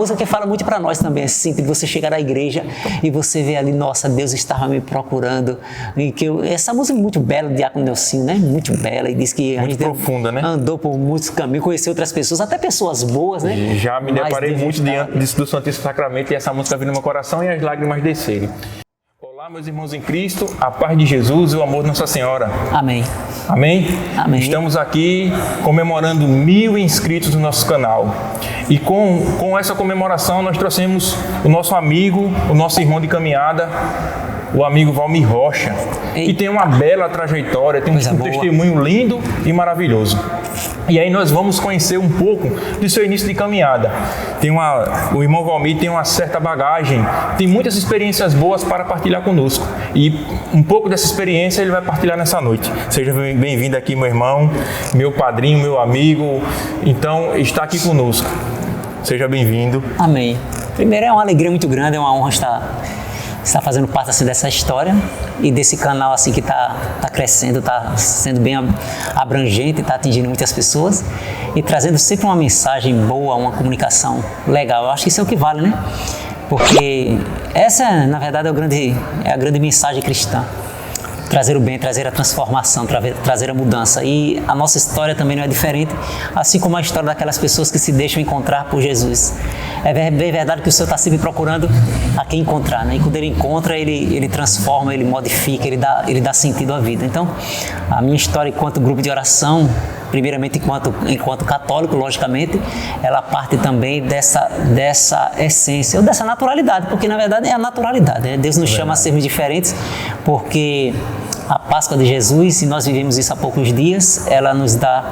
música que fala muito para nós também, assim, de você chegar à igreja e você vê ali, nossa, Deus estava me procurando. E essa música é muito bela, do Diácono Nelsinho, né? Muito bela, e diz que a muito gente profunda, né? Andou por muitos caminhos, conheceu outras pessoas, até pessoas boas, né? E já me deparei muito diante do Santíssimo Sacramento e essa música vindo no meu coração e as lágrimas descerem. Olá, meus irmãos em Cristo, a paz de Jesus e o amor de Nossa Senhora. Amém. Amém? Amém. Estamos aqui comemorando 1000 inscritos no nosso canal. E com essa comemoração nós trouxemos o nosso amigo, o nosso irmão de caminhada, o amigo Valmir Rocha, que tem uma bela trajetória, tem um testemunho lindo e maravilhoso. E aí nós vamos conhecer um pouco do seu início de caminhada. O irmão Valmir tem uma certa bagagem, tem muitas experiências boas para partilhar conosco. E um pouco dessa experiência ele vai partilhar nessa noite. Seja bem-vindo aqui, meu irmão, meu padrinho, meu amigo. Então, está aqui conosco. Seja bem-vindo. Amém. Primeiro, é uma alegria muito grande, é uma honra estar fazendo parte assim, dessa história e desse canal assim, que está crescendo, está sendo bem abrangente, está atingindo muitas pessoas e trazendo sempre uma mensagem boa, uma comunicação legal. Eu acho que isso é o que vale, né? Porque essa, na verdade, é a grande mensagem cristã. Trazer o bem, trazer a transformação, trazer a mudança. E a nossa história também não é diferente, assim como a história daquelas pessoas que se deixam encontrar por Jesus. É bem verdade que o Senhor está sempre procurando a quem encontrar, né? E quando Ele encontra, Ele transforma, Ele modifica, Ele dá sentido à vida. Então, a minha história enquanto grupo de oração, primeiramente enquanto católico, logicamente, ela parte também dessa essência, ou dessa naturalidade, porque na verdade é a naturalidade, né? Deus nos chama a sermos diferentes, porque a Páscoa de Jesus, e nós vivemos isso há poucos dias, ela nos dá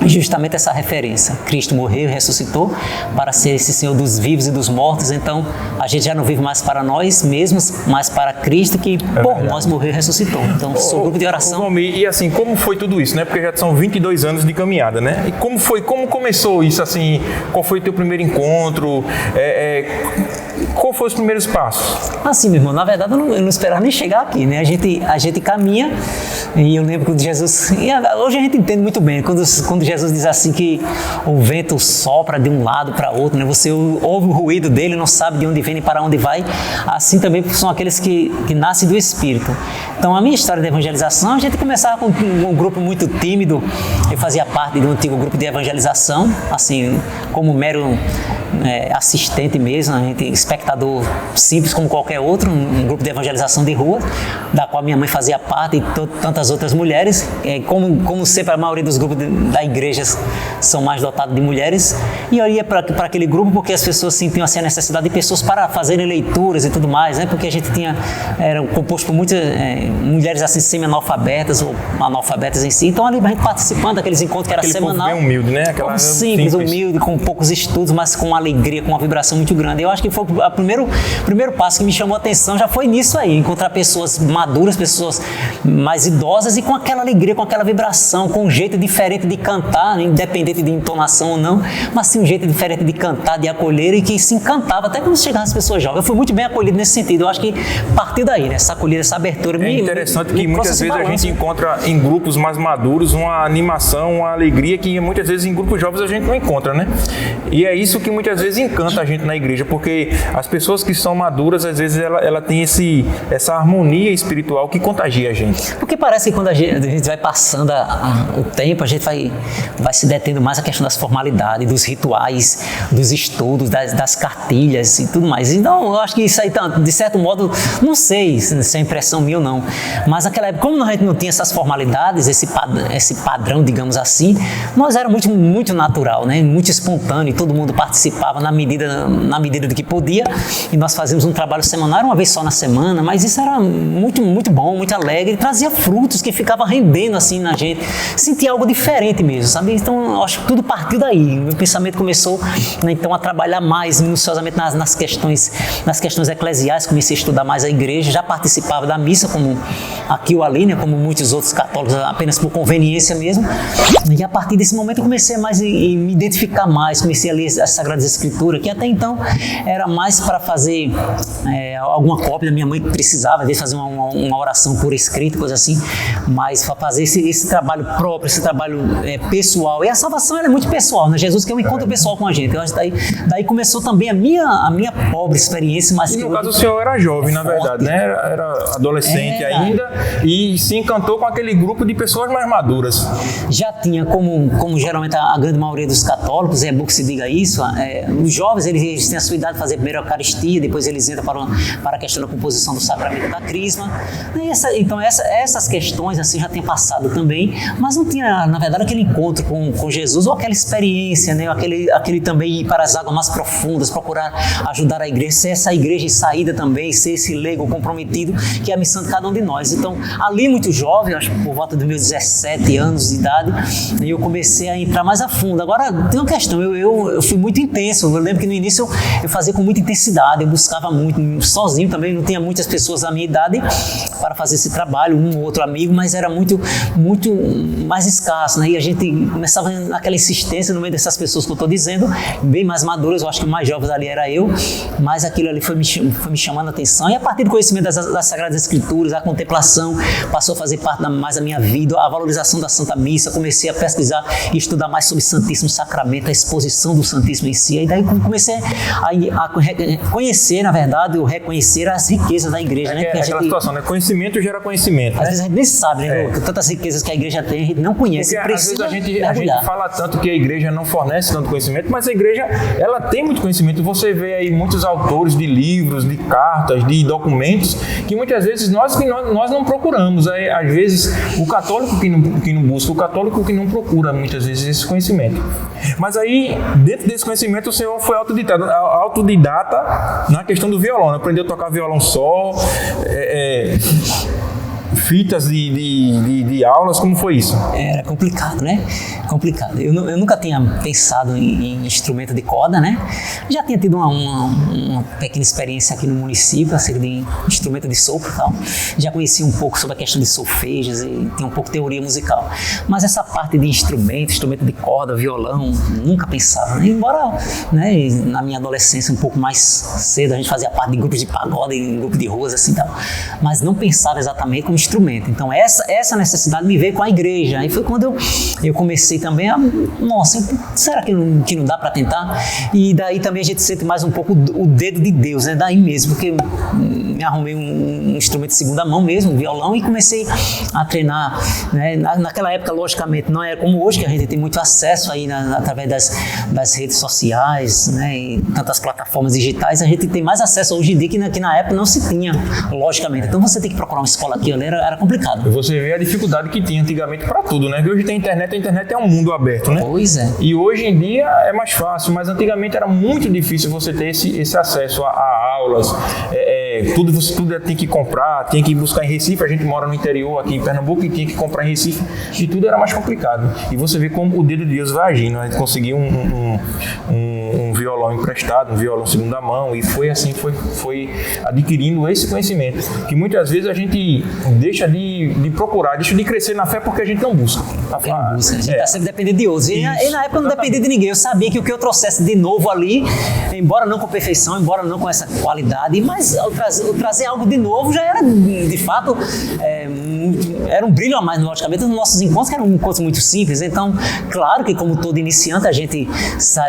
justamente essa referência. Cristo morreu e ressuscitou para ser esse Senhor dos vivos e dos mortos. Então, a gente já não vive mais para nós mesmos, mas para Cristo que por nós morreu e ressuscitou. Então, sou grupo de oração. E assim, como foi tudo isso, né? Porque já são 22 anos de caminhada, né? E como começou isso, assim? Qual foi o teu primeiro encontro? Qual foram os primeiros passos? Assim, meu irmão, na verdade eu não esperava nem chegar aqui, né? A gente caminha, e eu lembro quando Jesus... Hoje a gente entende muito bem, quando Jesus diz assim que o vento sopra de um lado para outro, né? Você ouve o ruído dele, não sabe de onde vem nem para onde vai. Assim também são aqueles que nascem do Espírito. Então, a minha história de evangelização, a gente começava com um grupo muito tímido. Eu fazia parte de um antigo grupo de evangelização, assim, como mero assistente mesmo, a gente, espectador simples como qualquer outro, um grupo de evangelização de rua, da qual minha mãe fazia parte e tantas outras mulheres. Como sempre a maioria dos grupos da igreja são mais dotados de mulheres, e eu ia para aquele grupo porque as pessoas sentiam assim, a necessidade de pessoas para fazerem leituras e tudo mais, né? Porque a gente era composto por muitas mulheres assim semi-analfabetas ou analfabetas em si. Então ali a gente participando daqueles encontros que era semanal. Bem humilde, né? Aquela simples, humilde, com poucos estudos, mas com uma alegria, com uma vibração muito grande. Eu acho que foi o primeiro passo que me chamou a atenção, já foi nisso aí, encontrar pessoas maduras, pessoas mais idosas e com aquela alegria, com aquela vibração, com um jeito diferente de cantar, independente de entonação ou não, mas sim um jeito diferente de cantar, de acolher, e que se encantava até quando chegavam as pessoas jovens. Eu fui muito bem acolhido nesse sentido. Eu acho que partiu daí, né? Essa acolhida, essa abertura. É interessante que muitas vezes a gente encontra em grupos mais maduros uma animação, uma alegria que muitas vezes em grupos jovens a gente não encontra, né? E é isso que muitas vezes encanta a gente na igreja, porque as pessoas que são maduras, às vezes ela tem essa harmonia espiritual que contagia a gente. Porque parece que quando a gente vai passando o tempo, a gente vai se detendo mais a questão das formalidades, dos rituais, dos estudos, das cartilhas e tudo mais. Então, eu acho que isso aí, de certo modo, não sei se é impressão minha ou não, mas naquela época, como a gente não tinha essas formalidades, esse padrão, digamos assim, nós era muito, muito natural, né? Muito espontâneo, e todo mundo participava na medida do que podia, e nós fazíamos um trabalho semanal, uma vez só na semana, mas isso era muito, muito bom, muito alegre, e trazia frutos que ficava rendendo assim na gente, sentia algo diferente mesmo, sabe? Então, eu acho que tudo partiu daí. Meu pensamento começou, né, então, a trabalhar mais minuciosamente nas questões eclesiais, comecei a estudar mais a igreja, já participava da missa, como aqui ou ali, né, como muitos outros católicos, apenas por conveniência mesmo, e a partir desse momento eu comecei a me identificar mais, comecei a ler as Sagradas Escrituras, que até então era mais para fazer alguma cópia da minha mãe que precisava, de fazer uma oração por escrito, coisa assim, mas para fazer esse trabalho próprio, esse trabalho pessoal. E a salvação ela é muito pessoal, né? Jesus que é um encontro pessoal com a gente. Eu acho que daí começou também a minha pobre experiência. Mas e no caso o senhor era jovem, na verdade, né? Era adolescente ainda e se encantou com aquele grupo de pessoas mais maduras. Já tinha, como geralmente a grande maioria dos católicos, é bom que se diga isso, os jovens eles têm a sua idade de fazer a primeira Eucaristia, depois eles entram para a questão da composição do sacramento da Crisma. Então essas questões assim já tem passado também, mas não tinha, na verdade, aquele encontro com Jesus ou aquela experiência, né? aquele também ir para as águas mais profundas, procurar ajudar a igreja, ser essa igreja em saída também, ser esse leigo comprometido, que é a missão de cada um de nós. Então, ali muito jovem, acho que por volta dos meus 17 anos de idade, eu comecei a entrar mais a fundo. Agora, tem uma questão, eu fui muito intenso. Eu lembro que no início eu fazia com muita intensidade, eu buscava muito, sozinho também, não tinha muitas pessoas da minha idade para fazer esse trabalho, um ou outro amigo, mas era muito mais escasso, né? E a gente começava naquela insistência no meio dessas pessoas que eu estou dizendo, bem mais maduras. Eu acho que o mais jovem ali era eu, mas aquilo ali foi me chamando a atenção, e a partir do conhecimento das Sagradas Escrituras, a contemplação passou a fazer parte mais da minha vida, a valorização da Santa Missa. Comecei a pesquisar e estudar mais sobre o Santíssimo Sacramento, a exposição do Santíssimo em si, e daí comecei a conhecer, na verdade, ou reconhecer as riquezas da igreja, né? Aquela situação, né? Conhecimento gera conhecimento. Às vezes a gente nem sabe, né? Tantas riquezas que a igreja tem, a gente não conhece. Porque às vezes a gente fala tanto que a igreja não fornece tanto conhecimento, mas a igreja, ela tem muito conhecimento. Você vê aí muitos autores de livros, de cartas, de documentos, que muitas vezes nós não procuramos. Às vezes o católico que não busca, o católico que não procura muitas vezes esse conhecimento. Mas aí, dentro desse conhecimento, o senhor foi autodidata na questão do violão, né? Aprendeu a tocar violão só, fitas de aulas, como foi isso? Era complicado, né? Complicado. Eu nunca tinha pensado em instrumento de corda, né? Já tinha tido uma pequena experiência aqui no município, acerca de instrumento de sopro e tal. Já conhecia um pouco sobre a questão de solfejos e tinha um pouco de teoria musical. Mas essa parte de instrumento de corda, violão, nunca pensava, né? Embora, né, na minha adolescência, um pouco mais cedo, a gente fazia parte de grupos de pagode, em grupos de ruas, assim, tal. Mas não pensava exatamente como instrumento. Então essa necessidade me veio com a igreja. Aí foi quando eu comecei também será que não dá para tentar? E daí também a gente sente mais um pouco o dedo de Deus, né? Daí mesmo, porque me arrumei um instrumento de segunda mão mesmo, um violão, e comecei a treinar, né? Naquela época, logicamente, não era como hoje, que a gente tem muito acesso aí através das redes sociais, né? E tantas plataformas digitais, a gente tem mais acesso hoje em dia que na época não se tinha, logicamente. Então você tem que procurar uma escola aqui, era complicado. Você vê a dificuldade que tinha antigamente para tudo, né? Que hoje tem internet, a internet é um mundo aberto, né? Pois é. E hoje em dia é mais fácil, mas antigamente era muito difícil você ter esse acesso a aulas, tudo você tem que comprar, tem que buscar em Recife. A gente mora no interior aqui em Pernambuco e tinha que comprar em Recife, e tudo era mais complicado. E você vê como o dedo de Deus vai agindo. A gente conseguiu um violão emprestado, um violão segunda mão, e foi assim, foi adquirindo esse conhecimento, que muitas vezes a gente deixa de procurar, deixa de crescer na fé porque a gente não busca. A gente está sempre dependendo de outros. E na época eu não dependia de ninguém. Eu sabia que o que eu trouxesse de novo ali, embora não com perfeição, embora não com essa qualidade, mas eu trazer algo de novo já era, de fato, era um brilho a mais, logicamente, nos nossos encontros, que eram encontros muito simples. Então, claro que como todo iniciante, a gente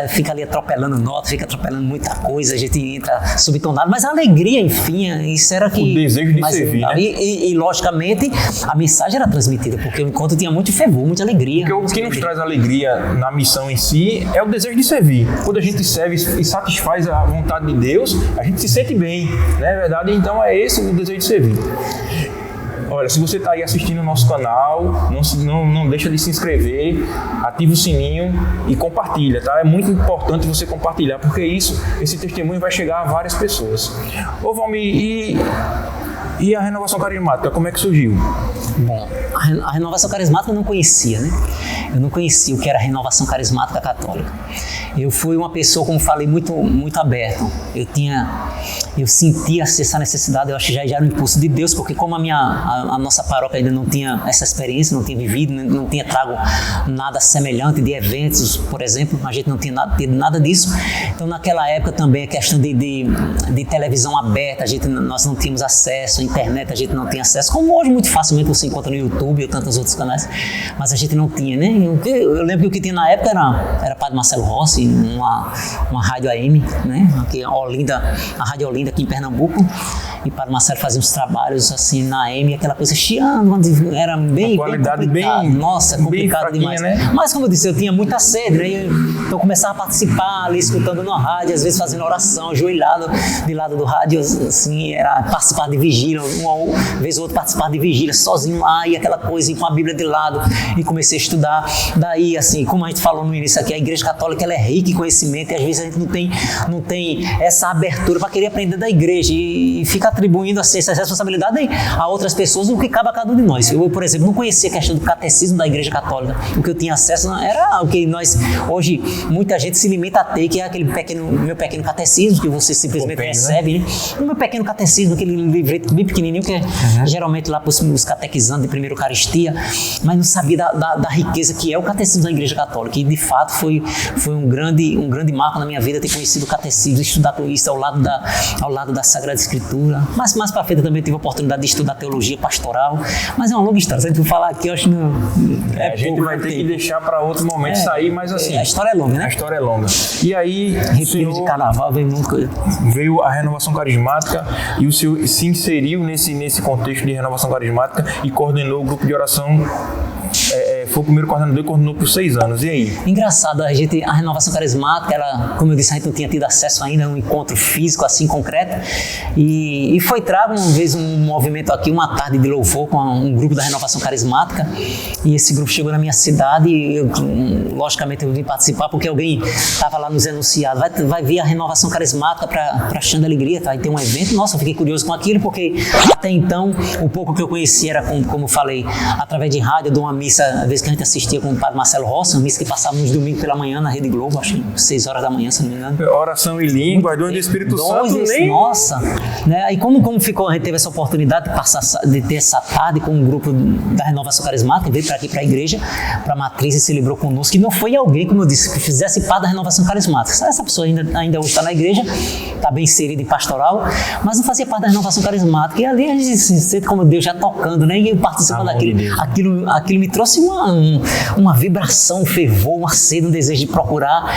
fica ali atropelando nota, fica atropelando muita coisa, a gente entra subtonado, mas a alegria, enfim, isso era que... O desejo de servir, né? E, logicamente, a mensagem era transmitida, porque o encontro tinha muito fervor, muita alegria. Porque o que nos traz alegria na missão em si é o desejo de servir. Quando a gente serve e satisfaz a vontade de Deus, a gente se sente bem, não é verdade? Então é esse o desejo de servir. Olha, se você está aí assistindo o nosso canal, não deixa de se inscrever, ativa o sininho e compartilha, tá? É muito importante você compartilhar, porque esse testemunho vai chegar a várias pessoas. Ô Valmir, e a renovação carismática, como é que surgiu? Bom, a renovação carismática eu não conhecia, né? Eu não conhecia o que era a renovação carismática católica. Eu fui uma pessoa, como falei, muito aberto. Eu sentia essa necessidade, eu acho que já era um impulso de Deus, porque como a nossa paróquia ainda não tinha essa experiência, não tinha vivido, não tinha trago nada semelhante de eventos, por exemplo, a gente não tinha tido nada disso. Então, naquela época também a questão de televisão aberta, nós não tínhamos acesso, a internet a gente não tinha acesso, como hoje muito facilmente você encontra no YouTube ou tantos outros canais, mas a gente não tinha, né? Eu lembro que o que tinha na época era Padre Marcelo Rossi, uma rádio AM, né? Aqui, a Rádio Olinda aqui em Pernambuco, e Padre Marcelo fazia uns trabalhos assim na AM, aquela coisa chiando, era bem qualidade complicado. Nossa, complicado demais. Né? Mas como eu disse, eu tinha muita sede, né? Então eu começava a participar ali, escutando na rádio, às vezes fazendo oração, ajoelhado de lado do rádio, assim, era participar de vigília, uma vez ou outra participar de vigília, sozinho lá, e aquela coisa, com a Bíblia de lado, e comecei a estudar. Daí, assim, como a gente falou no início aqui, a Igreja Católica ela é rica em conhecimento, e às vezes a gente não tem essa abertura para querer aprender da Igreja, e fica atribuindo assim, essa responsabilidade a outras pessoas, o que cabe a cada um de nós. Eu, por exemplo, não conhecia a questão do catecismo da Igreja Católica. O que eu tinha acesso era o que nós, hoje, muita gente se limita a ter, que é aquele meu pequeno catecismo, que você simplesmente recebe, né? O meu pequeno catecismo, aquele livreto bem pequenininho, que é geralmente lá para os catequizandos de primeira Eucaristia, mas não sabia da riqueza que é o catecismo da Igreja Católica. E, de fato, foi um grande marco na minha vida ter conhecido o catecismo, estudar isso ao lado da Sagrada Escritura. Mas mais para frente eu também tive a oportunidade de estudar teologia pastoral, mas é uma longa história. Se a gente for falar aqui, eu acho que não a gente vai ter que deixar para outro momento sair, mas assim... A história é longa, né? A história é longa. E aí, Retiro de Carnaval, veio a renovação carismática, e o senhor se inseriu nesse contexto de renovação carismática e coordenou o grupo de oração. Foi o primeiro coordenador e coordenou por 6 anos. E aí? Engraçado, a renovação carismática, ela, como eu disse, a gente não tinha tido acesso ainda a um encontro físico assim concreto, e foi trago uma vez um movimento aqui, uma tarde de louvor com um grupo da renovação carismática, e esse grupo chegou na minha cidade, e logicamente eu vim participar porque alguém estava lá nos enunciados, vai vir a renovação carismática para Chão da Alegria, vai ter um evento. Nossa, eu fiquei curioso com aquilo, porque até então o pouco que eu conhecia era, como falei, através de rádio, de uma missa, às vezes que a gente assistia com o Padre Marcelo Rossi, uma missa que passava nos domingos pela manhã na Rede Globo, acho que 6 horas da manhã, se não me engano. Oração em língua, dom do Espírito Santo, nem... Nossa! Né? E como ficou, a gente teve essa oportunidade de ter essa tarde com um grupo da Renovação Carismática, veio para aqui para a igreja, para a matriz, e celebrou conosco, que não foi alguém, como eu disse, que fizesse parte da Renovação Carismática. Essa pessoa ainda hoje está na igreja, está bem inserida em pastoral, mas não fazia parte da Renovação Carismática. E ali a gente se sente como Deus já tocando, né? E eu participando daquilo. Aquilo me trouxe uma vibração, um fervor, uma sede, um desejo de procurar.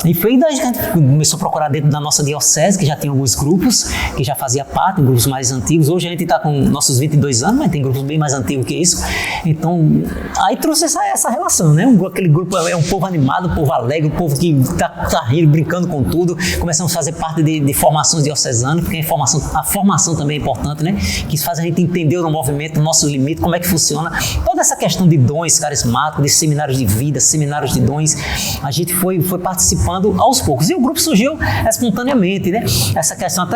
E foi daí que a gente começou a procurar dentro da nossa diocese, que já tem alguns grupos, que já fazia parte, grupos mais antigos. Hoje a gente está com nossos 22 anos, mas tem grupos bem mais antigos que isso. Então, aí trouxe essa relação, né? Aquele grupo é um povo animado, um povo alegre, um povo que está rindo, brincando com tudo. Começamos a fazer parte de formações diocesanas, porque a formação também é importante, né? Que faz a gente entender o movimento, o nosso limite, como é que funciona. Toda essa questão de dons carismáticos, de seminários de vida, seminários de dons, a gente foi participando aos poucos. E o grupo surgiu espontaneamente, né? Essa questão,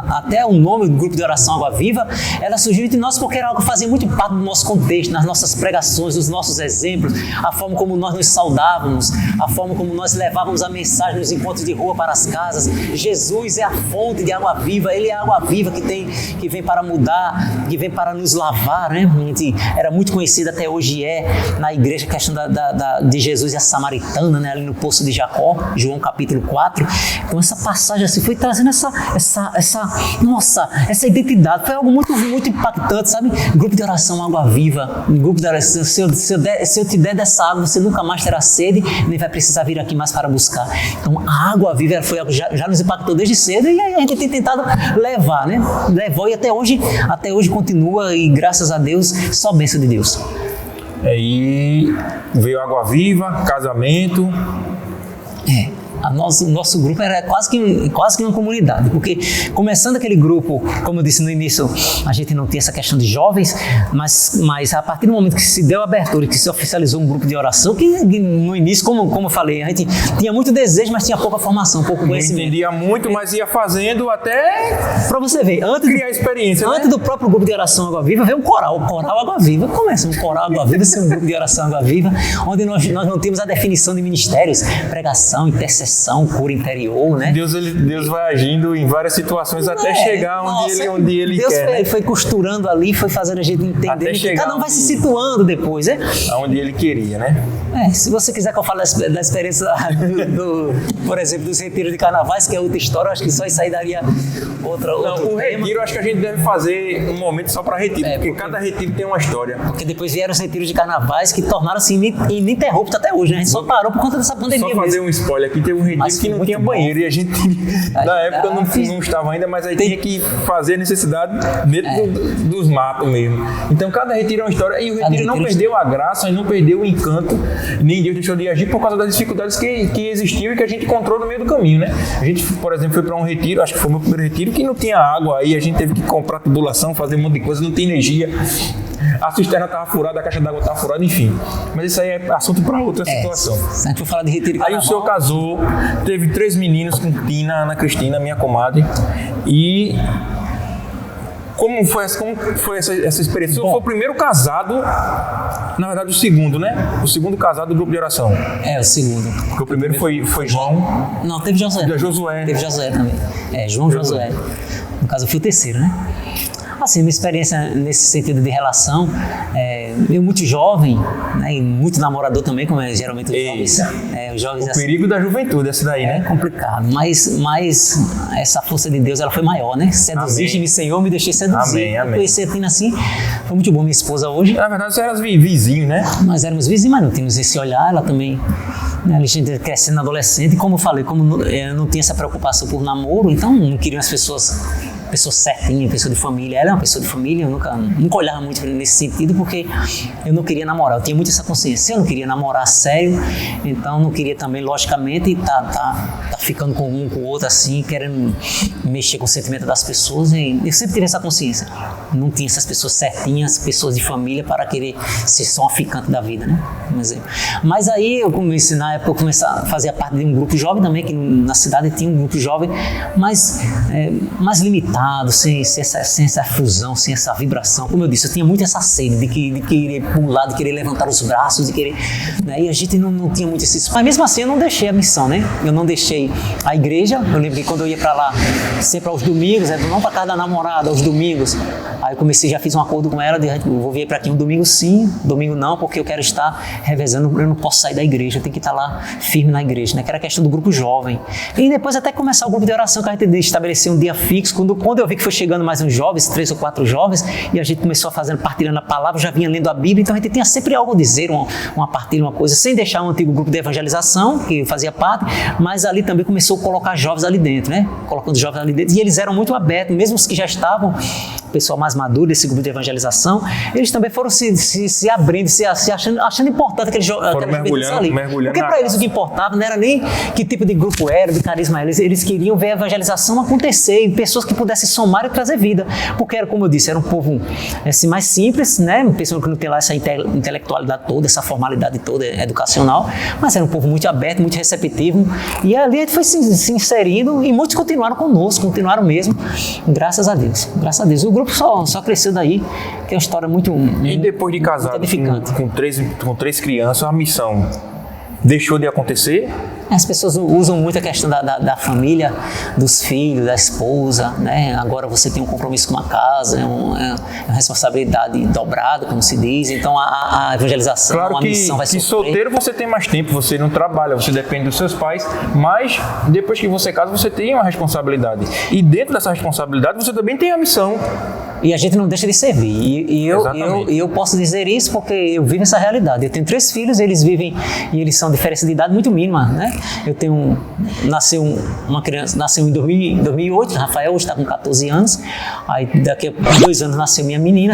até o nome do grupo de oração Água Viva, ela surgiu entre nós porque era algo que fazia muito parte do nosso contexto, nas nossas pregações, nos nossos exemplos, a forma como nós nos saudávamos, a forma como nós levávamos a mensagem nos encontros de rua para as casas. Jesus é a fonte de água viva, Ele é a água viva que vem para mudar, que vem para nos lavar, né? Era muito conhecida, até hoje na igreja, a questão de Jesus e a samaritana, né? Ali no Poço de Jacó, João capítulo 4. Então essa passagem assim foi trazendo essa identidade, foi algo muito, muito impactante, sabe? Grupo de oração Água Viva, grupo de oração, se eu te der dessa água, você nunca mais terá sede, nem vai precisar vir aqui mais para buscar. Então a Água Viva foi algo que já nos impactou desde cedo, e a gente tem tentado levar, né? Levou, e até hoje continua, e graças a Deus, só bênção de Deus. Aí veio Água Viva, casamento. Nosso grupo era quase que uma comunidade, porque começando aquele grupo, como eu disse no início, a gente não tinha essa questão de jovens, mas a partir do momento que se deu a abertura e que se oficializou um grupo de oração, que no início, como eu falei, a gente tinha muito desejo, mas tinha pouca formação, pouco conhecimento. Não entendia muito, mas ia fazendo até para você ver, criar experiência, antes do próprio grupo de oração Água Viva, veio um coral Água Viva. Começa um coral Água Viva, ser um grupo de oração Água Viva, onde nós não temos a definição de ministérios, pregação, intercessão, cura interior, né? Deus vai agindo em várias situações até chegar onde ele Deus quer. Deus foi costurando ali, foi fazendo a gente entender que cada um vai se situando depois, né? Aonde ele queria, né? Se você quiser que eu fale da experiência por exemplo, dos retiros de carnavais, que é outra história, eu acho que só isso aí daria outro tema. Retiro, acho que a gente deve fazer um momento só para retiro, porque cada retiro tem uma história. Porque depois vieram os retiros de carnavais que tornaram-se ininterruptos até hoje, né? A gente só parou por conta dessa pandemia. Só fazer um spoiler aqui, teve um retiro que não tinha banheiro e a gente, na época, não estava ainda, mas aí tinha que fazer a necessidade dentro dos matos mesmo. Então cada retiro é uma história e o retiro não perdeu a graça e não perdeu o encanto, nem Deus deixou de agir por causa das dificuldades que existiam e que a gente encontrou no meio do caminho, né? A gente, por exemplo, foi para um retiro, acho que foi o meu primeiro retiro, que não tinha água, aí a gente teve que comprar tubulação, fazer um monte de coisa, não tinha energia, a cisterna estava furada, a caixa d'água estava furada, enfim. Mas isso aí é assunto para outra situação. Se a gente for falar de retiro de carnaval... Aí o senhor casou, teve 3 meninos com Tina, Ana Cristina, minha comadre, e... Como foi essa experiência? O senhor foi o primeiro casado, na verdade o segundo, né? O segundo casado do grupo de oração. O segundo. Porque o primeiro foi João. Não, teve Josué. Teve Josué também. João Josué. No caso, eu fui o terceiro, né? Assim, minha experiência nesse sentido de relação, eu muito jovem, né, e muito namorador também, como é geralmente os jovens. O perigo da juventude, essa daí, né? É complicado, mas essa força de Deus, ela foi maior, né? Seduziste-me, Senhor, me deixei seduzir. Amém. Conheci a Tina assim, foi muito bom, minha esposa hoje. Na verdade, você era vizinho, né? Nós éramos vizinhos, mas não tínhamos esse olhar, ela também... A gente crescendo adolescente, e como eu falei, como eu não tinha essa preocupação por namoro, então não queriam as pessoas certinhas, pessoa de família. Ela é uma pessoa de família, eu nunca olhava muito nesse sentido, porque eu não queria namorar, eu tinha muito essa consciência. Eu não queria namorar sério, então não queria também, logicamente, tá ficando com um, com o outro, assim, querendo mexer com o sentimento das pessoas, e eu sempre tive essa consciência. Não tinha essas pessoas certinhas, pessoas de família, para querer ser só uma ficante da vida, né? Mas aí eu comecei, na época, eu comecei a fazer parte de um grupo jovem também, que na cidade tinha um grupo jovem, mas mais limitado, sem essa fusão, sem essa vibração. Como eu disse, eu tinha muito essa sede de querer pular, de querer levantar os braços, de querer... Né? E a gente não tinha muito esse... Mas mesmo assim eu não deixei a missão, né? Eu não deixei a igreja. Eu lembro que quando eu ia para lá, sempre aos domingos, não para casa da namorada, aos domingos. Aí eu comecei, já fiz um acordo com ela, vou vir para aqui um domingo sim, domingo não, porque eu quero estar revezando, eu não posso sair da igreja, eu tenho que estar lá firme na igreja, né? Que era a questão do grupo jovem. E depois até começar o grupo de oração, que a gente estabeleceu um dia fixo, quando eu vi que foi chegando mais uns jovens, 3 ou 4 jovens, e a gente começou a partilhando a palavra, já vinha lendo a Bíblia, então a gente tinha sempre algo a dizer, uma partilha, uma coisa, sem deixar o antigo grupo de evangelização, que eu fazia parte, mas ali também começou a colocar jovens ali dentro, né? Colocando jovens ali dentro, e eles eram muito abertos, mesmo os que já estavam, o pessoal mais maduro desse grupo de evangelização, eles também foram se abrindo, se achando importante aqueles jovens ali. Porque para eles o que importava não era nem que tipo de grupo era, de carisma era, eles queriam ver a evangelização acontecer, e pessoas que pudessem somar e trazer vida, porque era, como eu disse, era um povo assim, mais simples, né? Pessoa que não tem lá essa intelectualidade toda, essa formalidade toda educacional, mas era um povo muito aberto, muito receptivo, e ali a gente foi se inserindo, e muitos continuaram conosco, continuaram mesmo, graças a Deus. O grupo só cresceu daí, que é uma história muito E depois de casado com 3 crianças, a missão deixou de acontecer? As pessoas usam muito a questão da família, dos filhos, da esposa, né? Agora você tem um compromisso com uma casa, é uma responsabilidade dobrada, como se diz. Então a evangelização, claro a missão vai sofrer. Claro que solteiro você tem mais tempo, você não trabalha, você depende dos seus pais, mas depois que você casa você tem uma responsabilidade. E dentro dessa responsabilidade você também tem a missão. E a gente não deixa de servir. E eu posso dizer isso porque eu vivo essa realidade. Eu tenho 3 filhos, eles vivem e eles são diferença de idade muito mínima, né? Eu tenho uma criança, nasceu em 2008, Rafael hoje está com 14 anos. Aí daqui a 2 anos nasceu minha menina,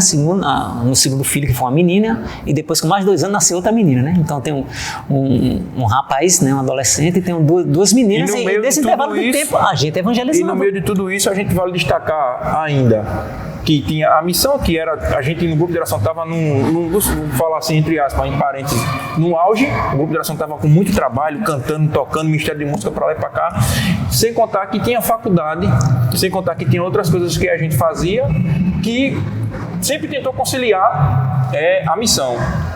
no segundo filho que foi uma menina, e depois com mais 2 anos nasceu outra menina, né? Então tem um rapaz, né, um adolescente, e tenho 2 meninas, e nesse intervalo de tempo a gente evangeliza. E no meio de tudo isso a gente vale destacar ainda que tinha a missão que era, a gente no grupo de oração estava vou falar assim entre aspas, em parênteses, no auge. O grupo de oração estava com muito trabalho, cantando, tocando, ministério de música para lá e para cá, sem contar que tinha faculdade, sem contar que tinha outras coisas que a gente fazia, que sempre tentou conciliar a missão,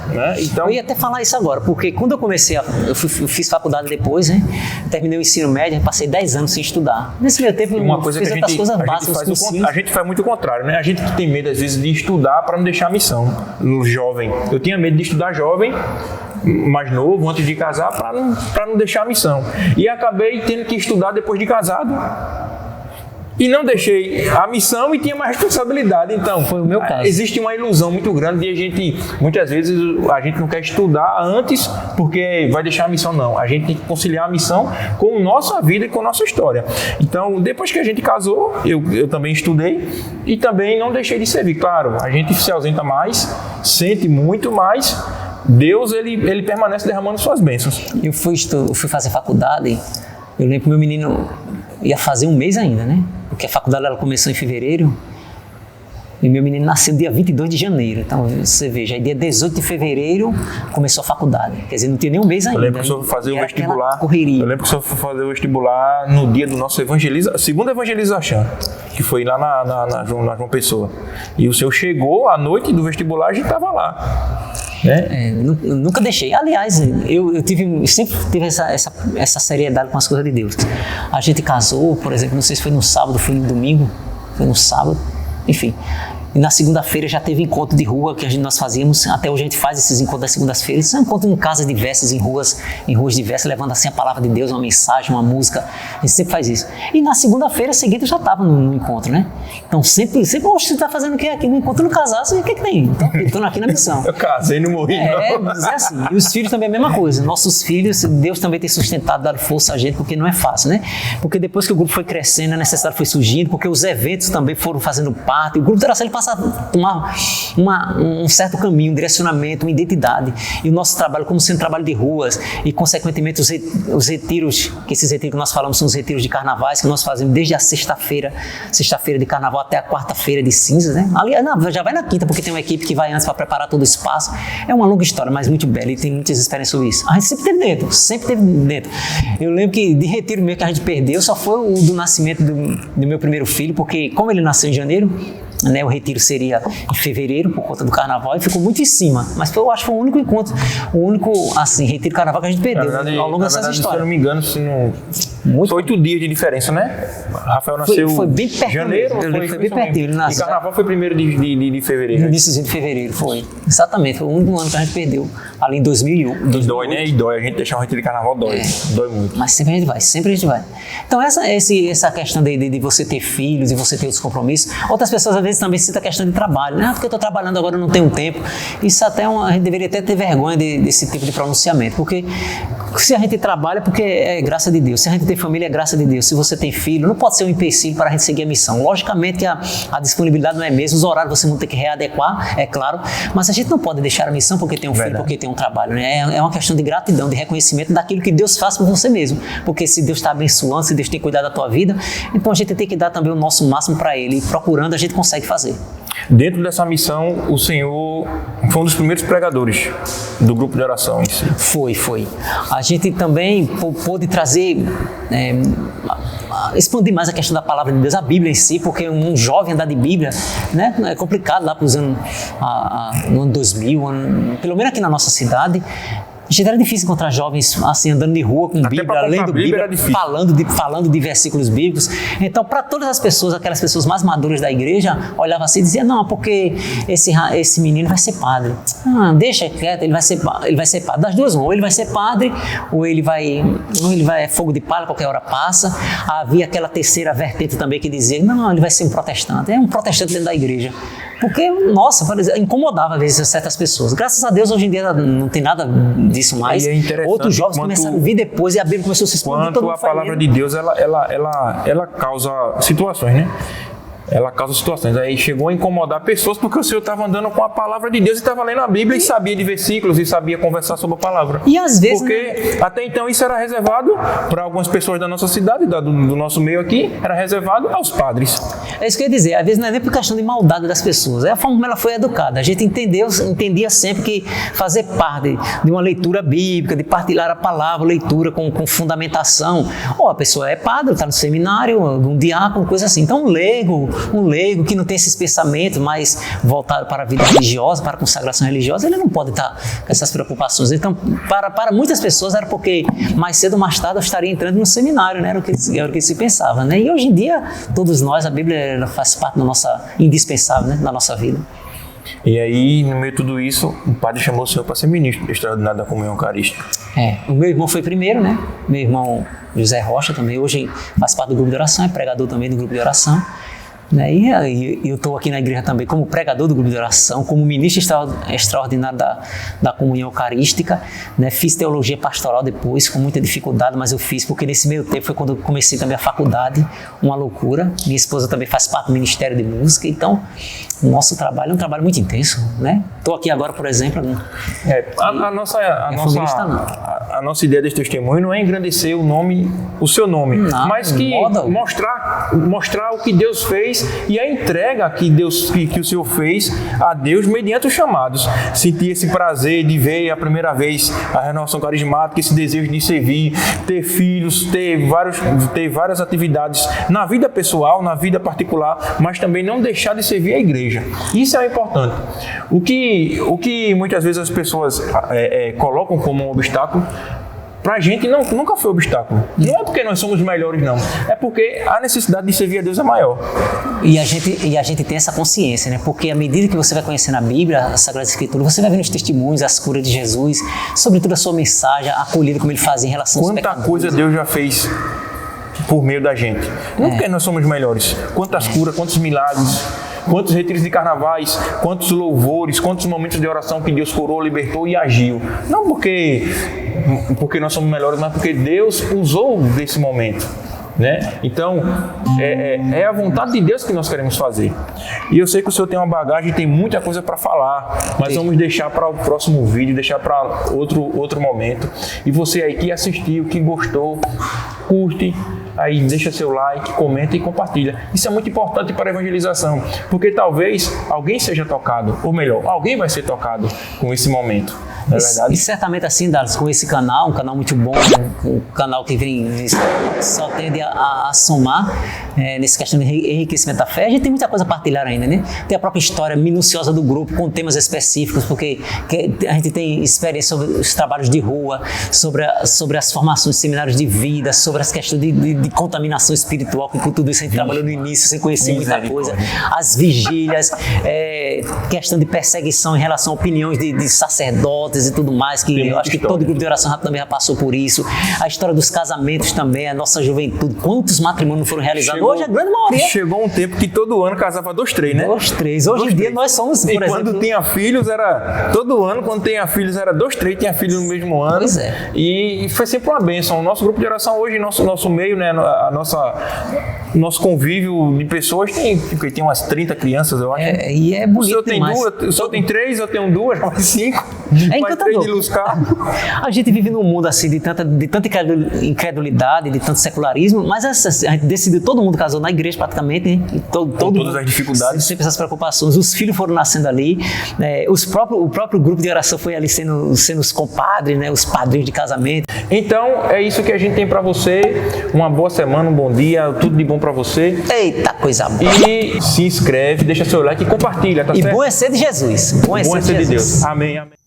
né? Então, eu ia até falar isso agora, porque quando eu comecei, eu fiz faculdade depois, né? Terminei o ensino médio, passei 10 anos sem estudar. Nesse meio tempo, uma coisa fiz que outras coisas básicas. a gente faz muito o contrário, né? A gente tem medo, às vezes, de estudar para não deixar a missão no jovem. Eu tinha medo de estudar jovem, mais novo, antes de casar, para não deixar a missão. E acabei tendo que estudar depois de casado. E não deixei a missão e tinha mais responsabilidade. Então, foi o meu caso. Existe uma ilusão muito grande de a gente, muitas vezes, a gente não quer estudar antes porque vai deixar a missão, não. A gente tem que conciliar a missão com nossa vida e com nossa história. Então, depois que a gente casou, eu também estudei e também não deixei de servir. Claro, a gente se ausenta mais, sente muito mais. Deus, ele permanece derramando suas bênçãos. Eu fui fazer faculdade, eu lembro que meu menino ia fazer 1 mês ainda, né? Porque a faculdade ela começou em fevereiro e meu menino nasceu dia 22 de janeiro. Então, você veja, aí dia 18 de fevereiro começou a faculdade. Quer dizer, não tinha nem 1 mês ainda. Eu lembro que eu fui fazer o vestibular. Correria. Eu lembro que eu fui fazer o vestibular no dia do nosso segunda evangelização, que foi lá na João Pessoa. E o senhor chegou à noite do vestibular, a gente estava lá. Nunca deixei. Aliás, eu sempre tive essa seriedade com as coisas de Deus. A gente casou, por exemplo, não sei se foi no sábado, foi no domingo, foi no sábado, enfim. E na segunda-feira já teve encontro de rua que nós fazíamos, até hoje a gente faz esses encontros das segundas-feiras, são encontros em casas diversas, em ruas diversas, levando assim a palavra de Deus, uma mensagem, uma música, a gente sempre faz isso. E na segunda-feira seguinte eu já estava no encontro, né? Então sempre você está fazendo o que aqui no encontro? No casar, o que tem? Então, eu estou aqui na missão. Eu casei e não morri, não. Mas é assim. E os filhos também é a mesma coisa. Nossos filhos, Deus também tem sustentado, dado força a gente, porque não é fácil, né? Porque depois que o grupo foi crescendo, a necessidade foi surgindo, porque os eventos também foram fazendo parte, o grupo de oração ele passa a tomar um certo caminho, um direcionamento, uma identidade. E o nosso trabalho, como sendo trabalho de ruas, e consequentemente os retiros, que esses retiros que nós falamos são os retiros de carnavais, que nós fazemos desde a sexta-feira de carnaval até a quarta-feira de cinzas, né? Aliás, já vai na quinta, porque tem uma equipe que vai antes para preparar todo o espaço. É uma longa história, mas muito bela, e tem muitas experiências sobre isso. A gente sempre teve dentro. Eu lembro que de retiro mesmo que a gente perdeu, só foi o do nascimento do meu primeiro filho, porque como ele nasceu em janeiro, né, o retiro seria em fevereiro por conta do carnaval e ficou muito em cima, mas eu acho que foi o único encontro, assim, retiro de carnaval que a gente perdeu, verdade, ao longo dessa história. Se eu não me engano, foi 8 dias de diferença, né? Rafael nasceu foi bem perto em janeiro, foi bem perto. Ele nasceu. E carnaval foi 1º de fevereiro. No iníciozinho de fevereiro, foi. Exatamente, foi o único ano que a gente perdeu, ali em 2001. E dói, né? E dói, a gente deixar um retiro de carnaval dói muito. Mas sempre a gente vai. Então essa questão de você ter filhos e você ter outros compromissos, outras pessoas às vezes também citam a questão de trabalho, né? Porque eu estou trabalhando agora, não tenho tempo. Isso até a gente deveria até ter vergonha desse tipo de pronunciamento, porque se a gente trabalha, porque é graça de Deus. Se a gente tem família, é graça de Deus. Se você tem filho, não pode ser um empecilho para a gente seguir a missão. Logicamente que a disponibilidade não é mesmo, os horários você não tem que readequar, é claro, mas a gente não pode deixar a missão porque tem um filho, porque tem um trabalho, né? É uma questão de gratidão, de reconhecimento daquilo que Deus faz por você mesmo, porque se Deus está abençoando, se Deus tem cuidado da tua vida, então a gente tem que dar também o nosso máximo para Ele, e procurando a gente consegue fazer. Dentro dessa missão, o senhor foi um dos primeiros pregadores do grupo de oração em si. Foi. A gente também pôde trazer, expandir mais a questão da palavra de Deus, a Bíblia em si, porque um jovem andar de Bíblia, né, é complicado lá para os anos, no ano 2000, pelo menos aqui na nossa cidade. Gente, era difícil encontrar jovens assim, andando de rua com Bíblia, lendo Bíblia, falando de versículos bíblicos. Então, para todas as pessoas, aquelas pessoas mais maduras da igreja, olhavam assim e diziam, não, porque esse menino vai ser padre. Deixa quieto, ele vai ser padre. Das duas, ou ele vai ser padre, ou ele vai fogo de palha, qualquer hora passa. Havia aquela terceira vertente também que dizia, não, ele vai ser um protestante. É um protestante dentro da igreja. Porque, nossa, incomodava às vezes certas pessoas. Graças a Deus, hoje em dia não tem nada disso mais. Outros jovens começaram a vir depois e a Bíblia começou a se expandir. Quanto a palavra de Deus, ela causa situações, né? Ela causa situações. Aí chegou a incomodar pessoas porque o Senhor estava andando com a palavra de Deus e estava lendo a Bíblia e sabia de versículos e sabia conversar sobre a palavra. E às vezes... Porque até então isso era reservado para algumas pessoas da nossa cidade, do nosso meio aqui, era reservado aos padres. É isso que eu ia dizer. Às vezes não é nem por questão de maldade das pessoas. É a forma como ela foi educada. A gente entendia sempre que fazer parte de uma leitura bíblica, de partilhar a palavra, leitura com fundamentação. Ou a pessoa é padre, está no seminário, um diácono, coisa assim. Então, um leigo que não tem esses pensamentos mais voltados para a vida religiosa, para a consagração religiosa, ele não pode estar com essas preocupações. Então, para muitas pessoas era porque mais cedo ou mais tarde eu estaria entrando no seminário, né? Era o que se pensava, né? E hoje em dia, todos nós, a Bíblia faz parte da nossa, indispensável, né? Da nossa vida. E aí, no meio de tudo isso, o padre chamou o senhor para ser ministro extraordinário da comunhão eucarística. O meu irmão foi primeiro, né? Meu irmão José Rocha também, hoje faz parte do grupo de oração, é pregador também do grupo de oração. E eu estou aqui na igreja também como pregador do grupo de oração, como ministro extraordinário da comunhão eucarística, né? Fiz teologia pastoral depois, com muita dificuldade, mas eu fiz porque nesse meio tempo foi quando eu comecei também a faculdade, uma loucura. Minha esposa também faz parte do Ministério de Música, então o nosso trabalho é um trabalho muito intenso, né? Estou aqui agora, por exemplo... A nossa ideia desse testemunho não é engrandecer o seu nome, mas que mostrar o que Deus fez e a entrega que o Senhor fez a Deus mediante os chamados. Sentir esse prazer de ver a primeira vez a renovação carismática, esse desejo de servir, ter filhos, ter várias atividades na vida pessoal, na vida particular, mas também não deixar de servir a igreja. Isso é importante. O que muitas vezes as pessoas colocam como um obstáculo, pra gente nunca foi obstáculo. Não é porque nós somos melhores, não. É porque a necessidade de servir a Deus é maior. E a gente tem essa consciência, né? Porque à medida que você vai conhecendo a Bíblia, a Sagrada Escritura, você vai vendo os testemunhos, as curas de Jesus, sobretudo a sua mensagem, a acolhida como ele fazia em relação aos pecadores. Quanta coisa Deus já fez por meio da gente. Não porque nós somos melhores. Quantas curas, quantos milagres, quantos retiros de carnavais, quantos louvores, quantos momentos de oração que Deus curou, libertou e agiu. Não porque nós somos melhores, mas porque Deus usou desse momento, né? Então, é a vontade de Deus que nós queremos fazer. E eu sei que o senhor tem uma bagagem, tem muita coisa para falar, mas vamos deixar para o próximo vídeo, deixar para outro momento. E você aí que assistiu, que gostou, curte, aí deixa seu like, comenta e compartilha. Isso é muito importante para a evangelização, porque talvez alguém seja tocado, ou melhor, alguém vai ser tocado com esse momento. Não é verdade? E certamente assim, Dallas, com esse canal, um canal muito bom, um canal que só tende a somar nessa questão de enriquecimento da fé. A gente tem muita coisa a partilhar ainda, né? Tem a própria história minuciosa do grupo, com temas específicos, porque a gente tem experiência sobre os trabalhos de rua, sobre as formações de seminários de vida, sobre as questões de contaminação espiritual, que com tudo isso a gente trabalhou no início, sem conhecer muita coisa. As vigílias, questão de perseguição em relação a opiniões de sacerdotes e tudo mais, que eu acho que todo grupo de oração também já passou por isso. A história dos casamentos também, a nossa juventude, quantos matrimônios foram realizados? Hoje a grande maioria. Chegou um tempo que todo ano casava 2, 3, né? 2, 3. Hoje em dia nós somos, por exemplo... quando tinha filhos era... Todo ano, quando tinha filhos, era 2, 3, tinha filhos no mesmo ano. Pois é. E foi sempre uma bênção. O nosso grupo de oração hoje, nosso meio, né? Nosso convívio de pessoas tem umas 30 crianças, eu acho. E é bonito demais. O senhor tem 3, eu tenho 2, mais 5. É encantador. A gente vive num mundo assim de tanta incredulidade, de tanto secularismo, mas a gente decidiu, todo mundo casou na igreja praticamente, né? Com todas as dificuldades. Sempre essas preocupações. Os filhos foram nascendo ali, o próprio grupo de oração foi ali sendo os compadres, né? Os padrinhos de casamento. Então, é isso que a gente tem pra você. Uma boa semana, um bom dia, tudo de bom pra você. Eita, coisa boa. E se inscreve, deixa seu like e compartilha, tá certo? E bom é ser de Jesus. Bom é ser de Deus. Amém, amém.